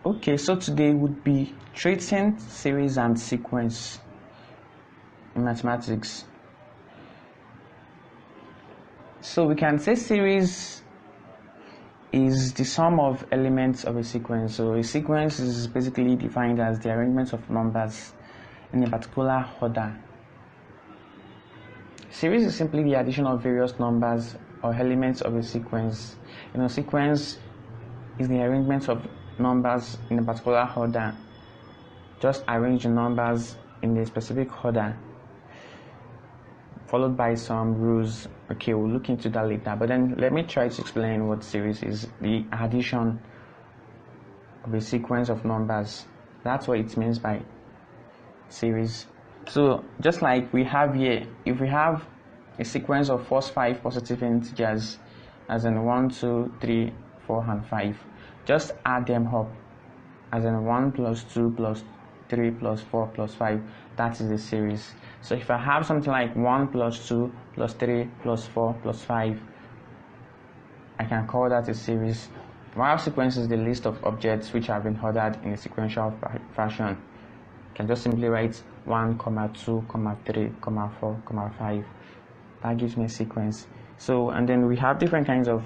Okay, so today would be treating series and sequence in mathematics. So we can say series is the sum of elements of a sequence. So a sequence is basically defined as the arrangement of numbers in a particular order. Series is simply the addition of various numbers or elements of a sequence. Sequence is the arrangement of numbers in a particular order. Just arrange the numbers in a specific order, followed by some rules. Okay, we'll look into that later, but then let me try to explain what series is. The addition of a sequence of numbers. That's what it means by series. So just like we have here, if we have a sequence of first 5 positive integers, as in 1, 2, 3, 4, and 5, just add them up, as in 1 plus 2 plus 3 plus 4 plus 5. That is a series. So if I have something like 1 plus 2 plus 3 plus 4 plus 5, I can call that a series. While sequence is the list of objects which have been ordered in a sequential fashion, you can just simply write 1, 2, 3, 4, 5. That gives me a sequence. So, and then we have different kinds of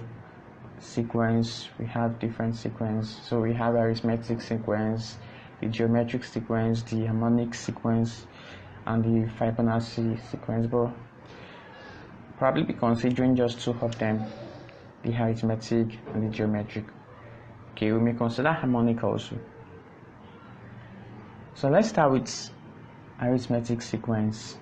sequence. We have different sequence. So we have arithmetic sequence, the geometric sequence, the harmonic sequence, and the Fibonacci sequence. But probably be considering just two of them, the arithmetic and the geometric. Okay, we may consider harmonic also. So let's start with arithmetic sequence.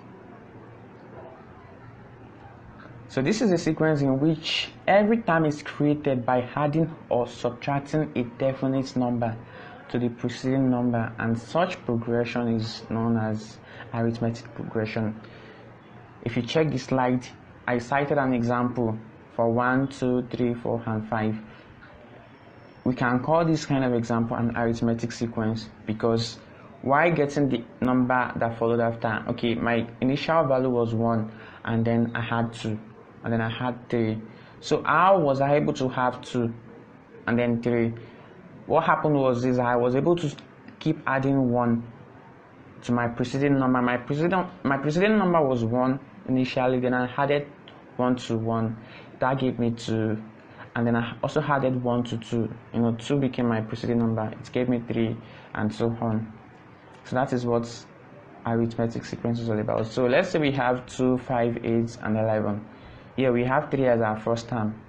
So this is a sequence in which every term is created by adding or subtracting a definite number to the preceding number, and such progression is known as arithmetic progression. If you check the slide, I cited an example for 1, 2, 3, 4, and 5. We can call this kind of example an arithmetic sequence because while getting the number that followed after, okay, my initial value was 1, and then I had 2, and then I had 3. So how was I able to have 2 and then 3? What happened was I was able to keep adding 1 to my preceding number. My preceding number was 1 initially, then I added 1 to 1. That gave me 2, and then I also added 1 to 2. 2 became my preceding number. It gave me 3, and so on. So that is what arithmetic sequence is all about. So let's say we have 2, 5, 8, and 11. Here we have 3 as our first term.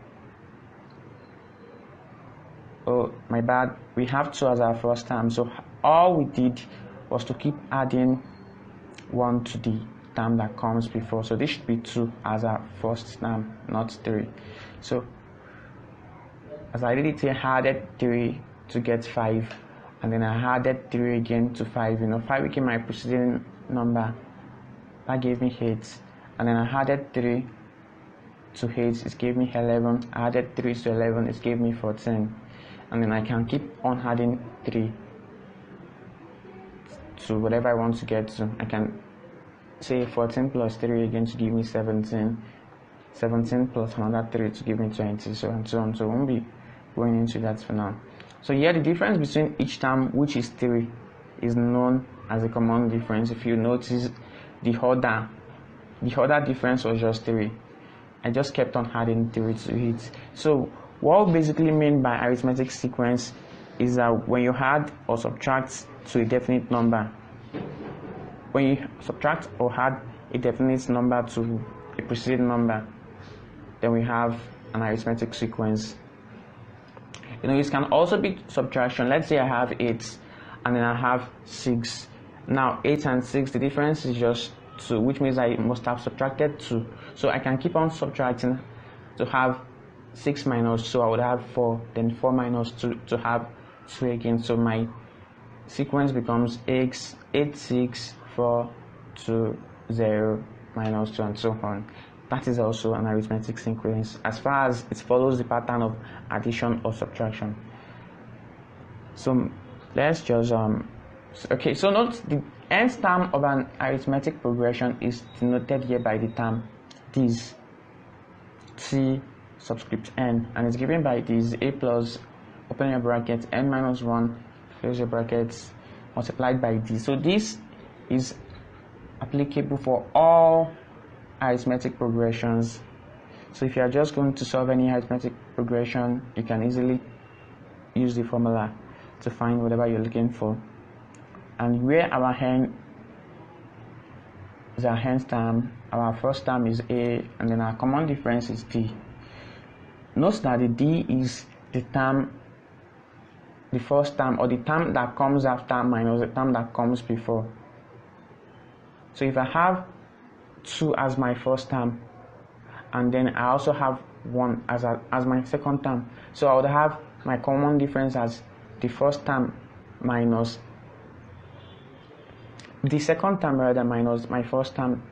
Oh, my bad. We have 2 as our first term. So all we did was to keep adding 1 to the term that comes before. So this should be 2 as our first term, not 3. So as I did it here, I added 3 to get 5, and then I added 3 again to 5. 5 became my preceding number. That gave me 8, and then I added 3 to 8. It gave me 11. I added 3 to 11. It gave me 14. And then I can keep on adding 3 to whatever I want to get to. I can say 14 plus 3 again to give me 17. 17 plus another 3 to give me 20, so and so on. So I won't be going into that for now. So here the difference between each term, which is 3, is known as a common difference. If you notice, the order difference was just 3. I just kept on adding 3 to it. So what we basically mean by arithmetic sequence is that when you add or subtract to a definite number, when you subtract or add a definite number to a preceding number, then we have an arithmetic sequence. It can also be subtraction. Let's say I have 8 and then I have 6. Now 8 and 6, the difference is just 2, which means I must have subtracted 2. So I can keep on subtracting to have 6 minus 2, I would have 4, then 4 minus 2 to have 2 again. So my sequence becomes 8, 6, 4, 2, 0, minus 2, and so on. That is also an arithmetic sequence as far as it follows the pattern of addition or subtraction. So let's just okay, so note the nth term of an arithmetic progression is denoted here by the term this, T subscript n, and it's given by this a plus, open your bracket, n minus 1 close your brackets, multiplied by d. So this is applicable for all arithmetic progressions. So if you are just going to solve any arithmetic progression, you can easily use the formula to find whatever you're looking for. And where our hen is our hence term, our first term is a, and then our common difference is d. Note that the d is the term, the first term, or the term that comes after minus the term that comes before. So if I have 2 as my first term, and then I also have 1 as my second term, so I would have my common difference as the first term minus the second term rather minus my first term,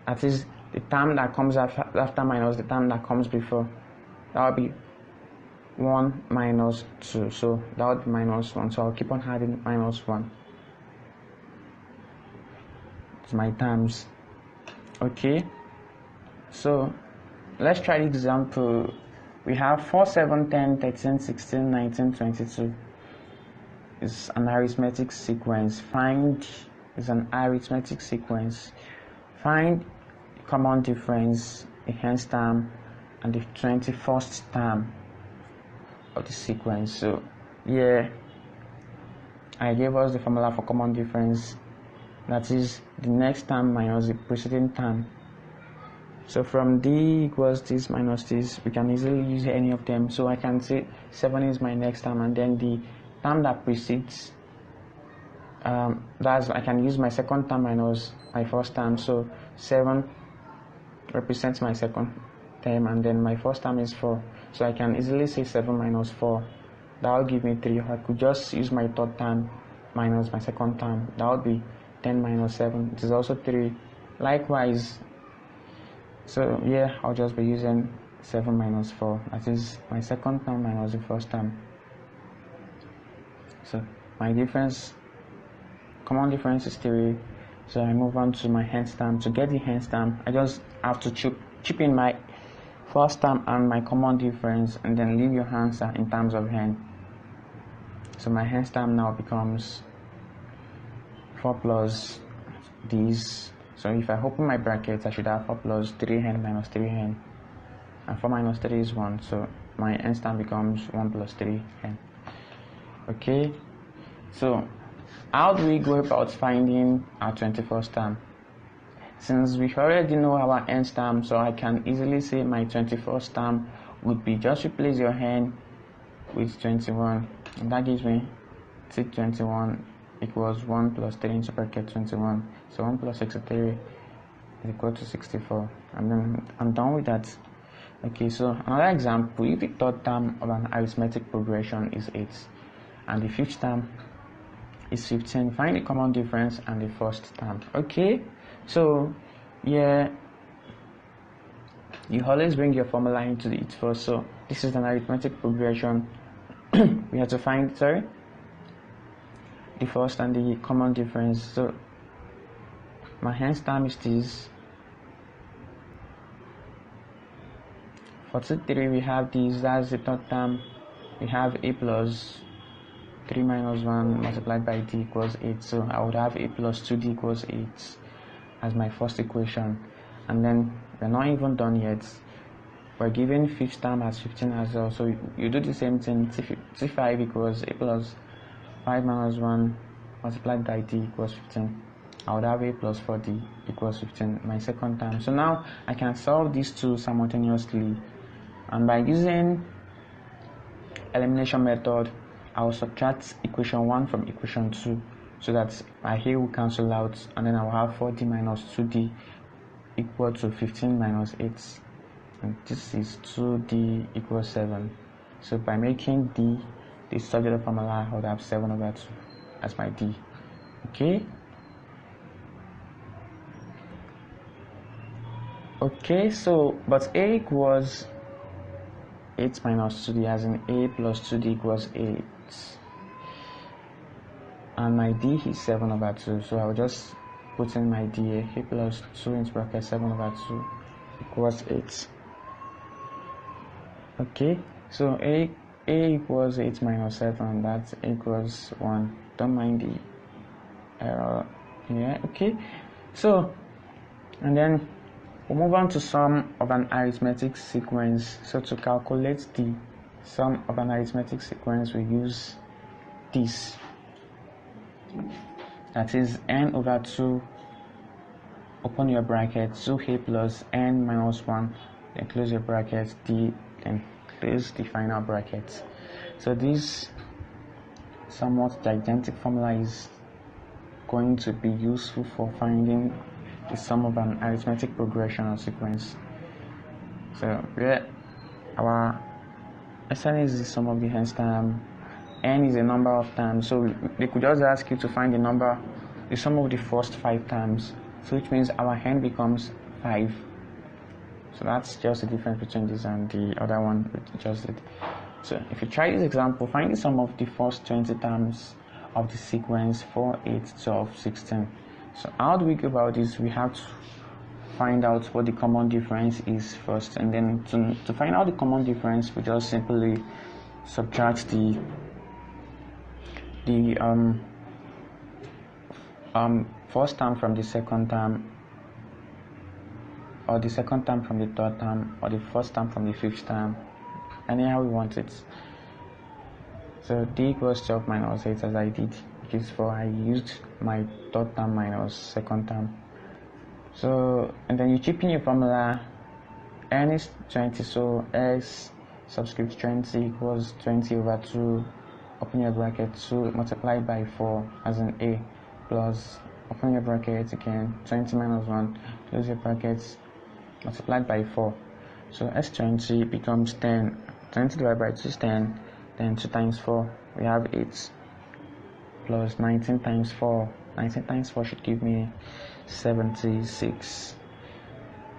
that is the term that comes after minus the term that comes before. That will be 1 minus 2, so that would be minus 1, so I'll keep on adding minus 1 to my terms. Okay, so let's try the example. We have 4, 7, 10, 13, 16, 19, 22. It's an arithmetic sequence. Find is an arithmetic sequence. Find the common difference, the hence term, and the 21st term of the sequence. So here I gave us the formula for common difference, that is the next term minus the preceding term. So from d equals this minus this, we can easily use any of them. So I can say 7 is my next term, and then the term that precedes, I can use my second term minus my first term. So 7 represents my second term, and then my first term is 4. So I can easily say 7 minus 4. That will give me 3. I could just use my third term minus my second term. That would be 10 minus 7. It is also 3. Likewise, so yeah, I'll just be using 7 minus 4. That is my second term minus the first term. So my difference, common difference is 3. So I move on to my hence term. To get the hence term, I just have to chip in my first term and my common difference, and then leave your answer in terms of hen. So my hence term now becomes 4 plus these. So if I open my brackets, I should have 4 plus 3 hen minus 3 hen, and 4 minus 3 is 1. So my hence term becomes 1 plus 3 hen. Okay, so how do we go about finding our 21st term? Since we already know our nth term, so I can easily say my 21st term would be just replace your hen with 21, and that gives me 21 equals 1 plus 3 into bracket 21. So 1 plus 63 is equal to 64, and then I'm done with that. Okay, so another example, if the third term of an arithmetic progression is 8 and the fifth term is 15, find the common difference and the first term. Okay, so yeah, you always bring your formula into it first. So this is an arithmetic progression. We have to find the first and the common difference. So my hence term is this. For 2, 3 we have this, that's the third term. We have a plus 3 minus 1 multiplied by d equals 8. So I would have a plus 2d equals 8 as my first equation. And then we're not even done yet. We're given fifth term as 15 as well. So you do the same thing. T5 equals a plus 5 minus 1 multiplied by d equals 15. I would have a plus 4d equals 15, my second term. So now I can solve these two simultaneously. And by using elimination method, I will subtract equation 1 from equation 2, so that my a will cancel out, and then I will have 4d minus 2d equal to 15 minus 8, and this is 2d equals 7. So by making d the subject formula, I would have 7 over 2 as my d. Okay, so but a equals 8 minus 2d, as in a plus 2d equals 8, and my d is 7 over 2, so I will just put in my d here, a plus 2 into bracket 7 over 2 equals 8. Okay, so a a equals 8 minus 7, that equals 1. Don't mind the error here. Okay, so and then we'll move on to sum of an arithmetic sequence. So to calculate the sum of an arithmetic sequence, we use this, that is n over 2, open your bracket, 2a plus n minus 1, then close your bracket, d, then close the final bracket. So this somewhat gigantic formula is going to be useful for finding the sum of an arithmetic progression or sequence. So yeah, our Sn is the sum of the nth term, n is the number of terms, so they could just ask you to find the sum of the first 5 terms, so which means our n becomes 5. So that's just the difference between this and the other one we just did. So if you try this example, find the sum of the first 20 terms of the sequence 4, 8, 12, 16. So how do we go about this? We have to find out what the common difference is first, and then to find out the common difference, we just simply subtract the first term from the second term, or the second term from the third term, or the first term from the fifth term, anyhow we want it. So d equals 12 minus 8, as I did, which is 4. I used my third term minus second term. So, and then you chip in your formula. N is 20, so s subscript 20 equals 20 over 2, open your bracket, 2 multiplied by 4 as an a, plus, open your bracket again, 20 minus 1, close your brackets, multiplied by 4. So s20 becomes 10. 20 divided by 2 is 10, then 2 times 4, we have 8, plus 19 times 4. 19 times 4 should give me 76.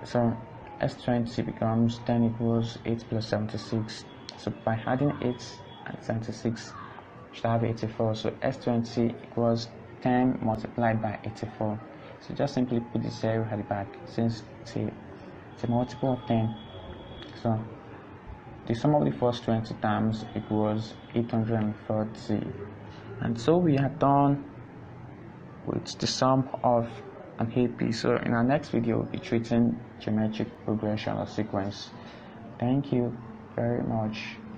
So s20 becomes 10 equals 8 plus 76. So by adding 8 and 76, we should have 84. So s20 equals 10 multiplied by 84. So just simply put the 0 at the back, since it's a multiple of 10. So the sum of the first 20 terms equals 840. And so we are done with the sum of an AP. So in our next video, we'll be treating geometric progression or sequence. Thank you very much.